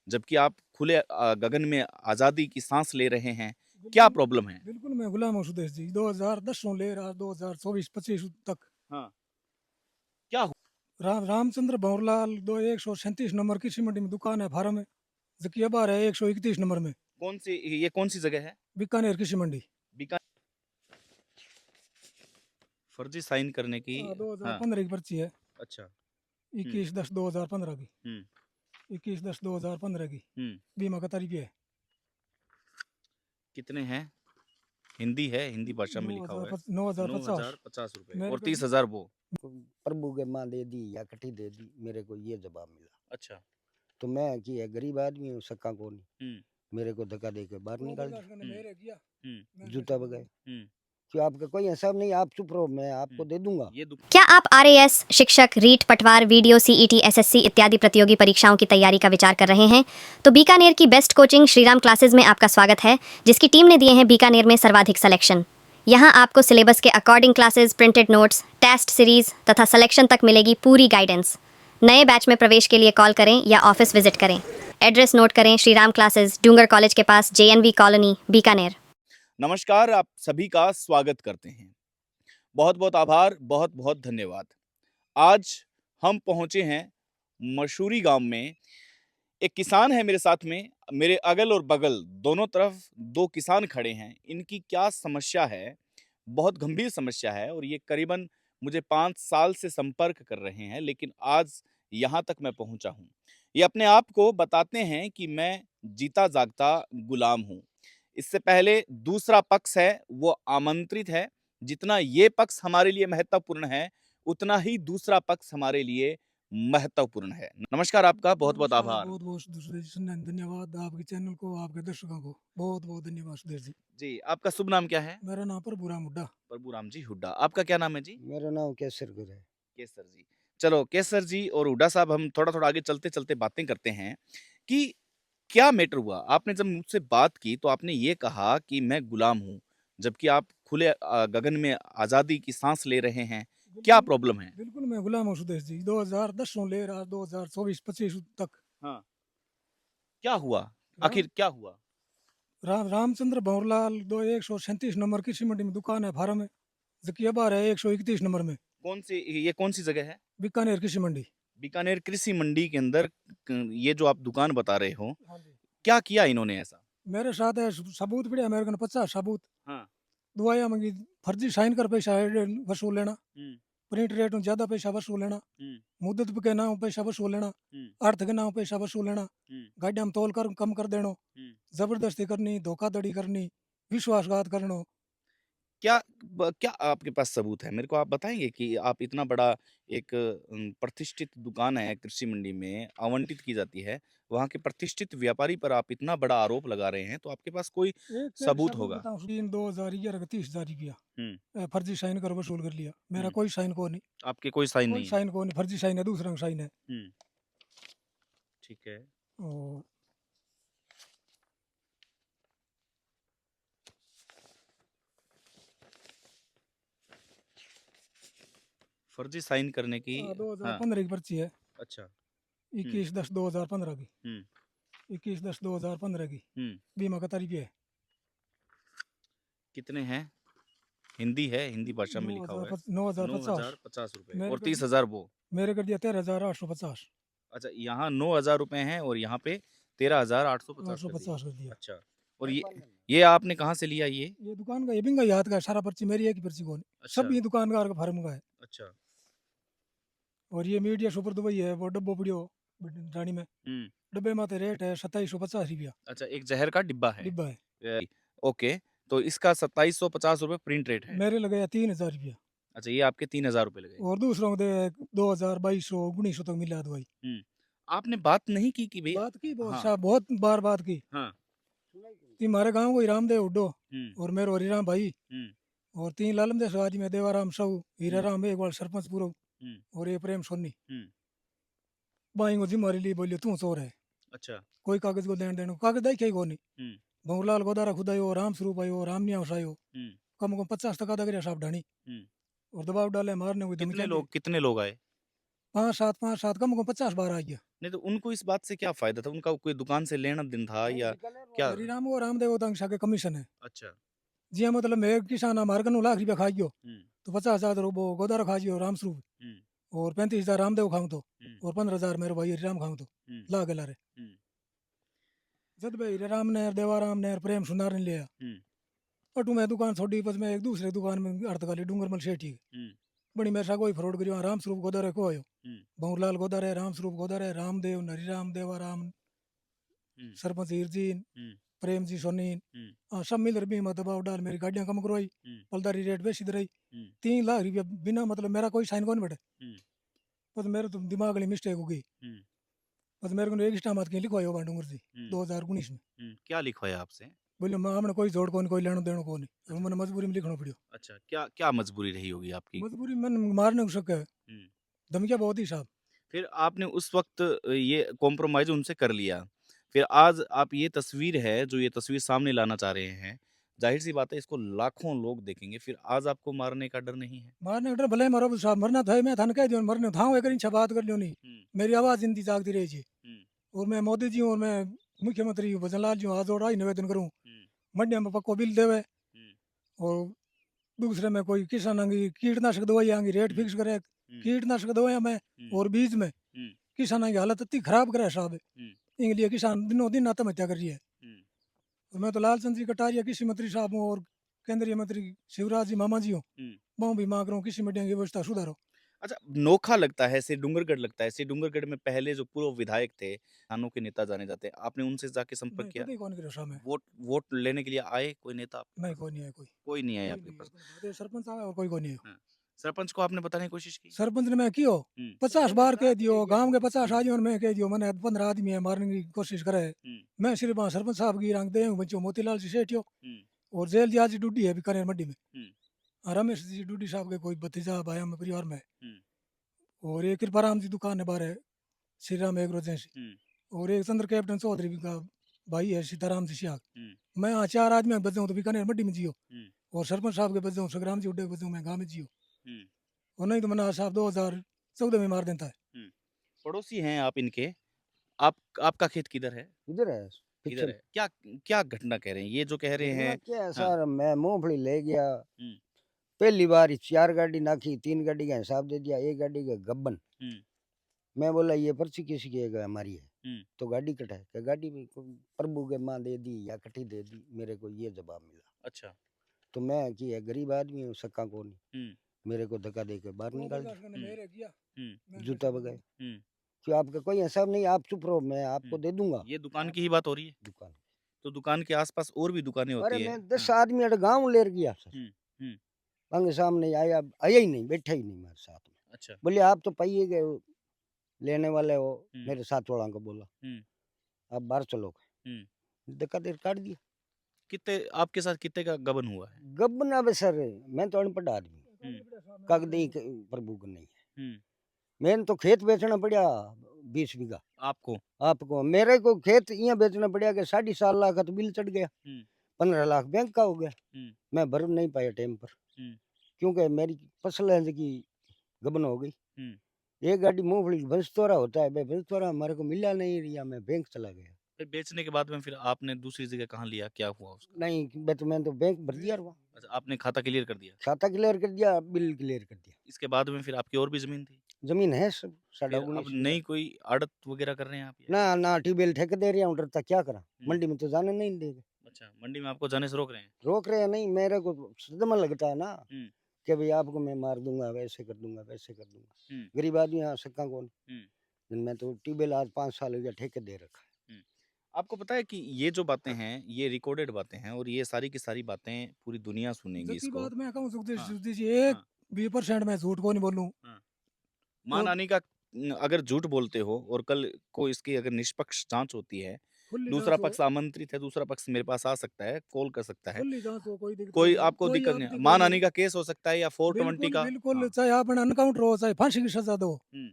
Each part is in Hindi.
जबकि आप खुले गगन में आज़ादी की सांस ले रहे हैं। क्या प्रॉब्लम है? बिल्कुल मैं गुलाम हूँ सुदेश जी। 2010 से ले रहा 2024-25 तक। हाँ, क्या हु रामचंद्र भंवरलाल दो 137 नंबर कृषि मंडी में दुकान है, फार्म है। जकिया बार है 131 नंबर में, कौन-सी जगह है? बीकानेर कृषि मंडी। बीका फर्जी साइन करने की हाँ, 2015 की पर्ची है, अच्छा। हुँ, 21/10/2015 की। हुँ, 21/10/2015 की। हुँ। बीमा का तारीख है कितने हैं? हिंदी है, हिंदी भाषा में लिखा हुआ है। 9,050 ₹9050 मेरे और को। 30,000 वो। प्रभु के माँ दे दी या कठी दे दी, मेरे को ये जवाब मिला। अच्छा। तो मैं कि है गरीब आदमी हूँ, सक्का को नहीं, हुँ, मेरे को धक्का दे के बाहर निकाल बर्दाश्त दिया, करने हुँ, मेरे किया। हुँ, जूता बगाए। हुँ, क्यों आपका कोई हिसाब नहीं, आप चुप रहो, मैं आपको हुँ। दे दूंगा। ये दुक क्या आप आरएएस, शिक्षक, रीट, पटवार, वीडियो, सीईटी, एसएससी इत्यादि प्रतियोगी परीक्षाओं की तैयारी का विचार कर रहे हैं? तो बीकानेर की बेस्ट कोचिंग श्रीराम क्लासेस में आपका स्वागत है, जिसकी टीम ने दिए हैं बीकानेर में सर्वाधिक सिलेक्शन। यहाँ आपको सिलेबस के according classes, printed notes, test series तथा सिलेक्शन तक मिलेगी पूरी गाइडेंस। नए बैच में प्रवेश के लिए कॉल करें या ऑफिस विजिट करें। एड्रेस नोट करें, श्रीराम क्लासेस, डूंगर कॉलेज के पास, जेएनवी कॉलोनी, बीकानेर। नमस्कार, आप सभी का स्वागत करते हैं। बहुत-बहुत आभार, बहुत-बहुत धन्यवाद। आज हम पहुँचे हैं मशहूरी गाँव में। एक किसान है मेरे साथ में, मेरे अगल और बगल दोनों तरफ 2 किसान खड़े हैं। इनकी क्या समस्या है? बहुत गंभीर समस्या है और ये करीबन मुझे 5 साल से संपर्क कर रहे हैं, लेकिन आज यहाँ तक मैं पहुँचा हूँ। ये अपने आप को बताते हैं कि मैं जीता जागता गुलाम हूँ। इससे पहले दूसरा पक्ष है, वो आमंत्रित है। जितना ये पक्ष हमारे लिए महत्वपूर्ण है, उतना ही दूसरा पक्ष हमारे लिए महत्वपूर्ण है। नमस्कार आपका, बहुत-बहुत नमस्कार, आभार। बहुत-बहुत सुदेश जी, धन्यवाद आपके चैनल को, आपके दर्शकों को। बहुत-बहुत धन्यवाद सुदेश जी। जी, आपका शुभ नाम क्या है? मेरा नाम प्रभुराम हुड्डा। प्रभुराम जी हुड्डा। आपका क्या नाम है जी? मेरा नाम केसर गुर है। केसर जी। चलो केसर जी और हुड्डा साहब हम थोड़ा-थोड़ा आगे चलते-चलते बातें करते हैं कि क्या मैटर हुआ? आपने जब मुझसे बात की तो आपने ये कहा कि मैं गुलाम हूँ, जबकि आप खुले गगन में आज़ादी की साँस ले रहे हैं। क्या बिल्कुल, प्रॉब्लम है? बिल्कुल मैं गुलाम हूँ सुदेश जी। 2010 से ले रहा 2024-25 तक। हाँ। क्या हुआ? राम आखिर क्या हुआ? रामचंद्र भंवरलाल दो 137 नंबर कृषि मंडी में दुकान है, फार्म है। जकिया बार है 131 नंबर में, कौन-सी जगह है? बीकानेर कृषि मंडी। बीकानेर कृषि मंडी के अंदर ये जो आप दुकान बता रहे हो, हाँ जी। क्या किया इन्होंने ऐसा? मेरे साथ है सबूत पड़े मेरे कन 50 सबूत। हाँ। दुआया मंगी, फर्जी साइन कर पैसा वसूल लेना, हुँ, प्रिंट रेट ज़्यादा पैसा वसूल लेना, हुँ, मुद्दत के नाम पैसा वसूल लेना, हुँ, अर्थ के नाम पैसा वसूल लेना, हुँ, गाड़ियाँ में तोल कर कम कर देना, हुँ। जबरदस्ती करनी, धोखाधड़ी करनी, विश्वासघात करना। क्या आपके पास सबूत है? मेरे को आप बताएँगे कि आप इतना बड़ा एक प्रतिष्ठित दुकान है कृषि मंडी में, आवंटित की जाती है, वहाँ के प्रतिष्ठित व्यापारी पर आप इतना बड़ा आरोप लगा रहे हैं, तो आपके पास कोई एक सबूत सबूत होगा। बताऊँ, 2011 का 30,000 रुपया हुँ, फर्जी साइन कर वसूल कर लिया। मेरा हुँ। कोई साइन को नहीं, आपके कोई साइन कोई नहीं है। साइन को नहीं, फर्जी साइन है, दूसरा का साइन है। हुँ, ठीक है। और फर्जी साइन करने की हाँ, 2015 की पर्ची है, अच्छा। हुँ, 21/10/2015 की। हुँ, 21/10/2015 की। हुँ। बीमा का तारीख है कितने हैं? हिंदी है, हिंदी भाषा में लिखा हुआ है। 9,050 ₹9050 मेरे और कर 30,000 वो। मेरे कर दिया 13,850। अच्छा, यहाँ ₹9,000 हैं और यहाँ पे ₹13,850 कर दिए। 850 कर दिया। अच्छा, और ये आपने कहाँ से लिया ये? ये दुकान का ये बिंगा याद का है, सारा पर्ची मेरी एक ही पर्ची कौन अच्छा, सब ये दुकानदार का फार्म का है। अच्छा। और ये मीडिया सुपर दुबई है, वो डब्बो पड़ियो रानी में। हुँ, डब्बे में तो रेट है 2750 रुपया अच्छा एक ज़हर का डिब्बा है। डिब्बा है। ओके, तो इसका ₹2750 प्रिंट रेट है। मेरे लगे 3,000 रुपया। अच्छा, ये आपके ₹3000 लगे। और दूसरों को दे 2,000 2200 1900 तक मिला दवाई। हुँ, आपने बात नहीं की कि भई बात की बहुत हाँ, सा बहुत बार बात की हाँ। कि हमारे गांव को ही रामदेव उड्डो हुँ, और मेरे हरिराम भाई हुँ, और 3 लालम दे शिवाजी में देवाराम साहू, हीरा हुँ, राम एक बार सरपंच पूरो हुँ, और ये प्रेम सोनी। हुँ। बाई को जिम्मेवारी ली, बोलियो तू चोर है, अच्छा, कोई कागज को लेन देनो कागज देखिए ही कोनी। हुँ, भंवरलाल गोदारा खुदायो, राम स्वरूप आयो, राम न्यास आयो, हुँ, कम को 50 टका दगरिया साहब ढाणी हुँ। और दबाव डाले मारने को धमकियां दी। कितने लोग आए? 5-7 कम को 50 बार आ गया। नहीं तो उनको इस बात से क्या फायदा था? उनका कोई दुकान से लेना दिन था नहीं, या बीकानेर क्या? वाले हरिराम और रामदेव तंग के कमीशन है अच्छा। जी मतलब मैं किसान हमारे कनु लाख रुपया खाइयो हुँ, तो 50,000 वो गोदारा खाइयो राम स्वरूप हुँ, और 35,000 रामदेव खाऊं तो हुँ, और 15,000 मेरे भाई हरिराम खाऊं तो हुँ, ला के लारे हुँ, जद भाई राम ने देवाराम ने प्रेम सुनार ने लिया हुँ, अटू मैं दुकान छोड़ी बस मैं एक दूसरे दुकान में अर्तकाली डूंगरमल सेठी हुँ, बड़ी मेरे साथ कोई फ्रॉड करियो राम स्वरूप गोदारे को आयो हुँ, भंवरलाल गोदारे राम स्वरूप गोदारे रामदेव हरिराम देवाराम हुँ, सरपंच हीरजीन हुँ, प्रेम जी सोनी हुँ, सब मिल रही मैं दबाव डाल मेरी गाड़ियाँ कम करवाई हुँ, पलदारी रेट बेची रही हुँ, 3 लाख रुपया बिना मतलब मेरा कोई साइन कौन बैठे हुँ, बस मेरे तो दिमाग वाली मिस्टेक हो गई हुँ, बस मेरे को एक स्टाम हाथ के लिखवाई हो डूंगर जी हुँ, 2019 में हुँ। क्या लिखवाया आपसे? बोले मैं हमने कोई जोड़ कौन कोई लेनो देनो कौन अच्छा, मैंने मजबूरी में लिखना पड़ियो अच्छा, क्या क्या मजबूरी रही होगी आपकी? मजबूरी में मारने को शक है हुँ। धमकियाँ बहुत ही साहब फिर आपने उस वक़्त ये कॉम्प्रोमाइज़ उनसे कर लिया। फिर आज आप ये तस्वीर है, जो ये तस्वीर सामने लाना चाह रहे हैं, ज़ाहिर-सी बात है इसको लाखों लोग देखेंगे, फिर आज आपको मारने का डर नहीं है? मारने का डर भले ही मारो साहब मरना था मैं थाने कह दियो मरने था एक इंच बात कर लियो नहीं हुँ, मेरी आवाज़ जिंदी जागती रही थी हुँ, और मैं मोदी जी हूँ और मैं मुख्यमंत्री हूँ भजन लाल जी हूँ हाथ जोड़ा ही निवेदन करूँ हुँ, मंडिया में पक्को बिल देवे हुँ, और दूसरे में कोई किसान की कीटनाशक दवाई आएंगी रेट हुँ, फिक्स करे हुँ, कीटनाशक दवाइयाँ में हुँ, और बीज में हुँ, किसानों की हालत इतनी खराब करे साहब हुँ, इनके लिए किसान दिनों दिन आत्महत्या कर रही है हुँ, और मैं तो लालचंद जी कटारिया कृषि मंत्री साहब हूँ और केंद्रीय मंत्री शिवराज जी मामा जी हूँ हुँ। मैं भी मांग रहा हूँ कृषि मीडिया की व्यवस्था सुधारो अच्छा, नोखा लगता है, सिरडुंगरगढ़ लगता है। सिरडुंगरगढ़ में पहले जो पूर्व विधायक थे, किसानों के नेता जाने जाते हैं, आपने उनसे जाके संपर्क नहीं किया? कभी कौन करो साहब वोट वोट लेने के लिए आए कोई नेता आपके नहीं पास? कोई नहीं है कोई कोई नहीं आया कोई आपके नहीं है पास। अपने साथ ये सरपंच साहब है और कोई नहीं है हाँ, सरपंच को आपने बताने की कोशिश की? सरपंच ने मैं कियो हुँ, 50 बार कह दियो गांव के 50 हुँ, आदमी मैं कह दियो मैंने 15 आदमी है मारने की कोशिश करे हुँ, मैं सिर्फ वहाँ सरपंच साहब की रंग दे बच्चों मोतीलाल जी सेठियो हुँ, और जेल जी आज ड्यूटी है बीकानेर मंडी में हुँ, रमेश जी ड्यूटी साहब के कोई भतीजा भाई में परिवार में है। हुँ, और एक कृपाराम जी दुकान है बाहर है श्री राम एग्रो एजेंसी हुँ, और एक चंद्र कैप्टन चौधरी का भाई है सीताराम जी सियाग हुँ, मैं यहाँ 4 आदमी बच जाऊँ तो बीकानेर मंडी में जियो हुँ, और सरपंच साहब के बच जाऊँ संग्राम जी उड्डे बच जाऊँ मैं गाँव में जियो हुँ, और नहीं तो मना साहब 2014 में मार देता है हुँ। पड़ोसी हैं आप इनके, आप आपका खेत किधर है? किधर है किधर पीछे है? क्या क्या घटना कह रहे हैं? ये जो कह रहे घटना हैं क्या है हाँ, सर मैं मूंगफली ले गया हुँ, पहली बार ही 4 गाड़ी नाखी 3 गाड़ी का हिसाब दे दिया एक गाड़ी का गब्बन हुँ, मैं बोला ये पर्ची किसी की है हमारी है हुँ, तो गाड़ी कटाए क्या गाड़ी में प्रभु के माँ दे दी या कटी दे दी मेरे को ये जवाब मिला अच्छा, तो मैं कि है गरीब आदमी हूँ सक्का को नहीं हुँ, मेरे को धक्का दे के बाहर निकाल दिया हुँ, जूता बगाए हुँ, क्यों आपका कोई हिसाब नहीं आप चुप रहो मैं आपको हुँ। दे दूंगा ये दुकान की ही बात हो रही है? दुकान तो दुकान के आस-पास और भी दुकानें अरे होती है? मैं हाँ, 10 आदमी अड़ गाँव ले गया सर हुँ, हुँ, अंग सामने आया आया ही नहीं बैठा ही नहीं मेरे साथ में अच्छा, बोले आप तो पाइए गए हो, लेने वाले हो हुँ, मेरे साथ वाला को बोला हुँ, आप बाहर चलो हुँ। धक्का देर काट दिया कितने आपके साथ कितने का गबन हुआ है? गब्बन अब सर मैं तो अनपढ़ आदमी हुँ, कागदी प्रभु को नहीं है हुँ, मैंने तो खेत बेचना पड़ा 20 बीघा आपको? आपको मेरे को खेत यहाँ बेचना पड़ा कि 7.5 लाख का तो बिल चढ़ गया हुँ, 15 लाख बैंक का हो गया हुँ, मैं भर नहीं पाया टाइम पर हुँ, क्योंकि मेरी फसल है की गबन हो गई हुँ। एक गाड़ी मूंगफली भंसतोरा होता है भाई भंसतोरा हमारे को मिला नहीं रिया मैं बैंक चला गया फिर बेचने के बाद में फिर आपने दूसरी जगह कहाँ लिया? क्या हुआ उसका? नहीं मैं तो बैंक भर दिया रुआ अच्छा, आपने खाता क्लियर कर दिया। खाता क्लियर कर दिया बिल क्लियर कर दिया इसके बाद में फिर आपकी और भी ज़मीन थी? जमीन है सब साढ़ा फिर अब 19 नई कोई आड़त वगैरह कर रहे हैं आप या ना क्या? ना ट्यूबवेल ठेके दे रहा हूँ डरता क्या करा हुँ, मंडी में तो जाने नहीं देगा अच्छा, मंडी में आपको जाने से रोक रहे हैं? रोक रहे हैं नहीं मेरे को सदमा लगता है ना हुँ, कि भाई आपको मैं मार दूंगा वैसे कर दूंगा वैसे कर दूंगा हुँ, गरीब आदमी यहाँ सक्का कौन हुँ, मैं तो ट्यूबवेल आज 5 साल हो गया ठेके दे रखा है हुँ। आपको पता है कि ये जो बातें हैं, ये रिकॉर्डेड बातें हैं और ये सारी की सारी बातें पूरी दुनिया सुनेगी जबकि इसको। बात मैं कहूँ हाँ, सुखदेव जी एक हाँ, 20% मैं झूठ को नहीं बोलूँ हाँ। माँ और नानी का अगर झूठ बोलते हो और कल को इसकी अगर निष्पक्ष जाँच होती है, खुली दूसरा जांच हो पक्ष आमंत्रित है, दूसरा पक्ष मेरे पास आ सकता है, कॉल कर सकता है। खुली जांच हो कोई दिक्कत कोई नहीं आपको कोई दिक्कत नहीं है। आपत्ति माँ कोई नानी नहीं का केस हो सकता है या 420 बिल्कुल का बिल्कुल हाँ। चाहे आप अनकाउंटर हो चाहे फांसी की सजा दो हुँ,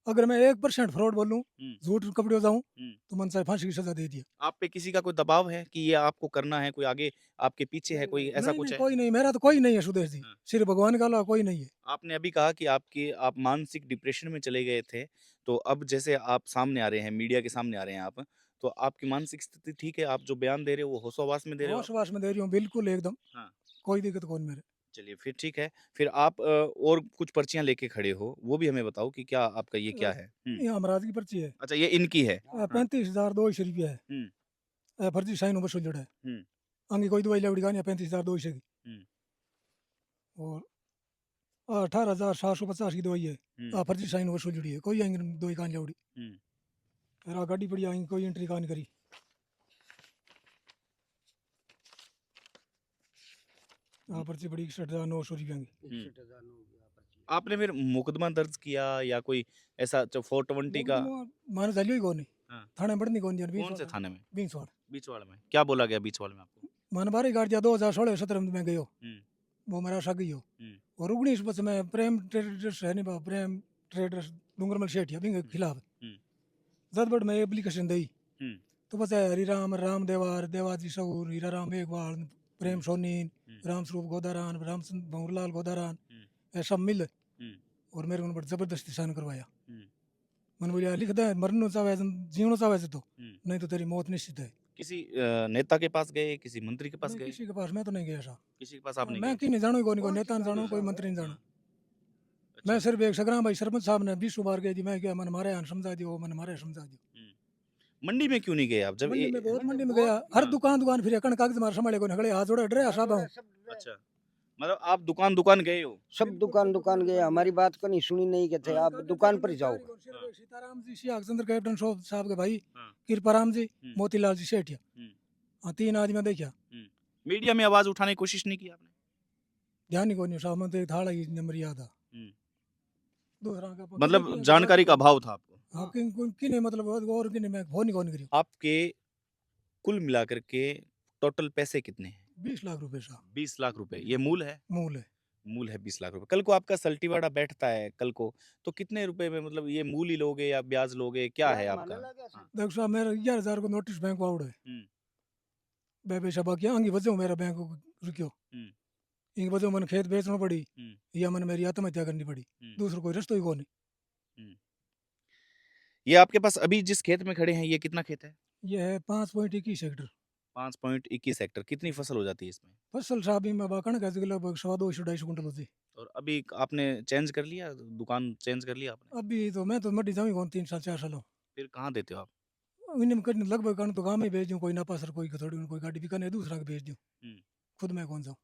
अगर मैं 1% फ्रॉड बोलूँ हुँ, झूठ कपड़े जाऊँ हुँ। तो मन चाहे फांसी की सजा दे दिया आप पे किसी का कोई दबाव है कि ये आपको करना है, कोई आगे आपके पीछे है, कोई ऐसा नहीं कुछ नहीं है? कोई नहीं मेरा तो कोई नहीं है सुदेश जी हाँ। सिर्फ भगवान का अलावा कोई नहीं है आपने अभी कहा कि आप मानसिक डिप्रेशन में चले गए थे, तो अब जैसे आप सामने आ रहे हैं, मीडिया के सामने आ रहे हैं आप, तो आपकी मानसिक स्थिति ठीक है? आप जो बयान दे रहे हो वो होशो-हवास में दे रहे हो आप? होश-वास में दे रही हूँ बिल्कुल एकदम, हाँ। कोई दिक्कत कौन मेरे। चलिए फिर ठीक है। फिर आप और कुछ पर्चियाँ लेके खड़े हो, वो भी हमें बताओ कि क्या आपका ये क्या है? हुँ। ये हमारा की पर्ची है। अच्छा ये इनकी है। हाँ। 35,200 रुपया है। हुँ, फर्जी साइन वसूल जड़ा है। हुँ, आगे कोई दवाई लेवड़ी गानी 35,200 की हुँ, और 18,750 की दवाई है। हुँ, फर्जी साइन वसूल जुड़ी है। कोई आएंगे दवाई कान लेवड़ी। हुँ। फिर गाड़ी पड़ी आएंगी कोई एंट्री कान करी। पर्ची पड़ी 61,900 रुपया की। 61,000 हो गया पर्ची। आपने फिर मुकदमा दर्ज किया या कोई ऐसा 420 का? माने जालियो ही कौन हाँ। थाने बढ़नी कौन दिया कौन से थाने में? बीसवाड़ बीचवाड़ा में। क्या बोला गया बीचवाड़ा में आपको? माने बारी गाड़ दिया 2016-17 में गयो हुँ, वो मेरा सागी हो हुँ, और 19 बस में प्रेम ट्रेडर्स है नहीं बा प्रेम ट्रेडर्स डूंगरमल शेठिया बिंग हुँ, खिलाफ हुँ, जदबड़ में एप्लीकेशन दी हुँ, तो बस है हरिराम राम देवार देवाजी सऊर हीरा राम मेघवाल प्रेम हुँ, सोनीन हुँ, राम स्वरूप गोदारान रामचंद्र भंवरलाल गोदारान हुँ, ये सब मिल हुँ, और मेरे को जबरदस्ती साइन करवाया हुँ, मन बोलिया लिख दे मरना चाहे जीवना चाहे तो हुँ। नहीं तो तेरी मौत निश्चित है। किसी नेता के पास गए, किसी मंत्री के पास नहीं गए? किसी के पास मैं तो नहीं गया साहब। किसी के पास आप नहीं मैं गए? कि नहीं जानो कोई नेता नहीं जानो कोई मंत्री नहीं जानो हाँ, मैं अच्छा। सिर्फ एक सगराम भाई सरपंच साहब ने 20 बार कह दी मैं क्या मन मारे समझा दियो मन मारे समझा दियो। हुँ। मंडी में क्यों नहीं गए आप? जब मंडी ए में बहुत मंडी में गया हर हाँ, दुकान फिर कण कागज मार संभाले को नगड़े हाथ जोड़े डरे साहब हूं। अच्छा। मतलब आप दुकान गए हो? सब दुकान गए, हमारी बात को नहीं सुनी नहीं कहते हाँ, आप दुकान पर जाओ। हाँ, सीताराम जी सियाग चंद्र कैप्टन साहब के भाई हाँ, कृपाराम जी हुँ, मोतीलाल जी सेठिया हुँ, हाँ 3 आदमी देखा हुँ। मीडिया में आवाज़ उठाने की कोशिश नहीं की आपने? ध्यान ही को नहीं साहब मैं तो एक थाड़ा ही नंबर याद आ हुँ। दूसरा का मतलब जानकारी का अभाव था आपको? हाँ किने मतलब और किने मैं फोन ही कौन करी आपके कुल मिलाकर के टोटल पैसे कितने हैं? 20 लाख रुपए साहब 20 लाख रुपए। ये मूल है? मूल है। मूल है 20 लाख रुपए। कल को आपका सल्टीवाड़ा बैठता है कल को, तो कितने रुपए में मतलब ये मूल ही लोगे या ब्याज लोगे? क्या है आपका? हाँ। देखो साहब मेरा 11,000 को नोटिस बैंक आउट है हुँ, बे शबा किया आंगी वजह मेरा बैंक रुकियो हुँ, इंग वजह मन खेत बेचना पड़ी हुँ, या मन मेरी आत्महत्या करनी पड़ी हुँ, दूसरा कोई रास्ता ही कौन हुँ। ये आपके पास अभी जिस खेत में खड़े हैं ये कितना खेत है? ये है 5.21 हेक्टर 5.21 हेक्टर। कितनी फसल हो जाती है इसमें? फसल साहब में बाकण का लगभग 250-250 कुंटल होती और अभी आपने चेंज कर लिया? दुकान चेंज कर लिया आपने? अभी तो मैं तो मड्डी जाऊँ कौन 3 साल 4 साल हो फिर कहाँ देते हो आप? इन्हें कहीं लगभग कण तो गाँव में भेज दूँ कोई ना पासर कोई थोड़ी कोई गाड़ी भी करने दूसरा को भेज दूँ हुँ, खुद मैं कौन जाऊँ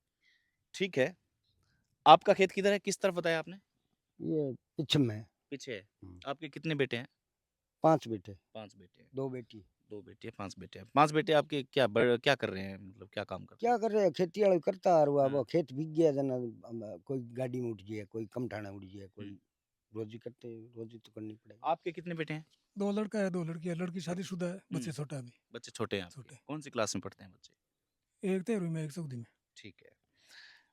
ठीक है। आपका खेत किधर है? किस तरफ बताया आपने? ये पीछे में पीछे है। हम्म। आपके कितने बेटे हैं? 5 बेटे 5 बेटे हैं। 2 बेटी 2 बेटे, 5 बेटे हैं। 5 बेटे आपके क्या कर रहे हैं? मतलब क्या काम करते क्या हैं? कर रहे हैं खेती वाले करता आ रहा हाँ। वो खेत बिक गया जना कोई गाड़ी में उठ गया कोई कम ठाणा उठ गया कोई हुँ। रोजी करते रोजी तो करनी पड़ेगी। आपके कितने बेटे हैं? 2 लड़का है 2 लड़की है लड़की शादीशुदा है बच्चे छोटा है अभी बच्चे छोटे हैं आपके? छोटे कौन सी क्लास में पढ़ते हैं बच्चे? एक 13वीं में एक 14वीं में ठीक है।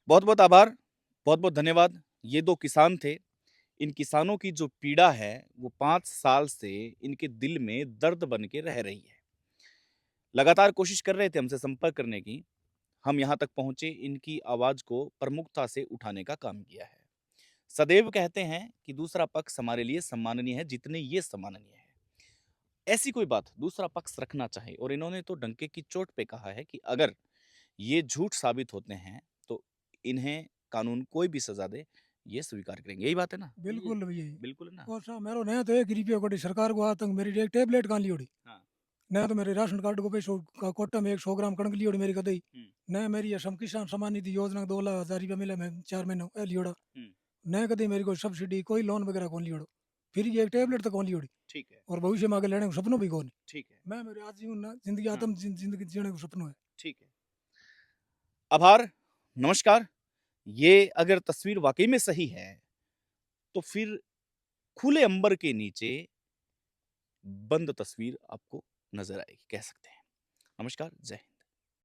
बहुत-बहुत आभार, बहुत-बहुत धन्यवाद। ये 2 किसान थे। इन किसानों की जो पीड़ा है, वो 5 साल से इनके दिल में दर्द बन के रह रही है। लगातार कोशिश कर रहे थे हमसे संपर्क करने की। हम यहाँ तक पहुँचे, इनकी आवाज़ को प्रमुखता से उठाने का काम किया है। सदैव कहते हैं कि दूसरा पक्ष हमारे लिए सम्माननीय है, जितने ये सम्माननीय है। ऐसी कोई बात दूसरा पक्ष रखना चाहे और इन्होंने तो डंके की चोट पे कहा है कि अगर ये झूठ साबित होते हैं, तो इन्हें कानून कोई भी सज़ा दे, ये स्वीकार करेंगे। यही बात है ना? बिल्कुल यही बिल्कुल है ना? और साहब मेरो नया तो 1 रुपया कोटी सरकार को आतंक मेरी एक टेबलेट कहाँ ली उड़ी हाँ। नया तो मेरे राशन कार्ड को पैसों का कोटा में 100 ग्राम कणक ली उड़ी मेरी कदई हुँ, नया मेरी असम किसान सम्मान निधि योजना 2,00,000 रुपया मिला मैं 4 महीनों लियोड़ा हुँ, नया कदई मेरी कोई सब्सिडी कोई लोन वगैरह कौन लियोड़ो फिर ये एक टेबलेट तक कौन लियोड़ी ठीक है, और भविष्य में आगे लेने को सपनों भी कौन ठीक है, मैं मेरे आज जीवन ना जिंदगी हाँ। आत्म जिंदगी जीने को सपनों है ठीक है। आभार, नमस्कार। ये अगर तस्वीर वाक़ई में सही है, तो फिर खुले अंबर के नीचे बंद तस्वीर आपको नज़र आएगी, कह सकते हैं। नमस्कार, जय हिंद।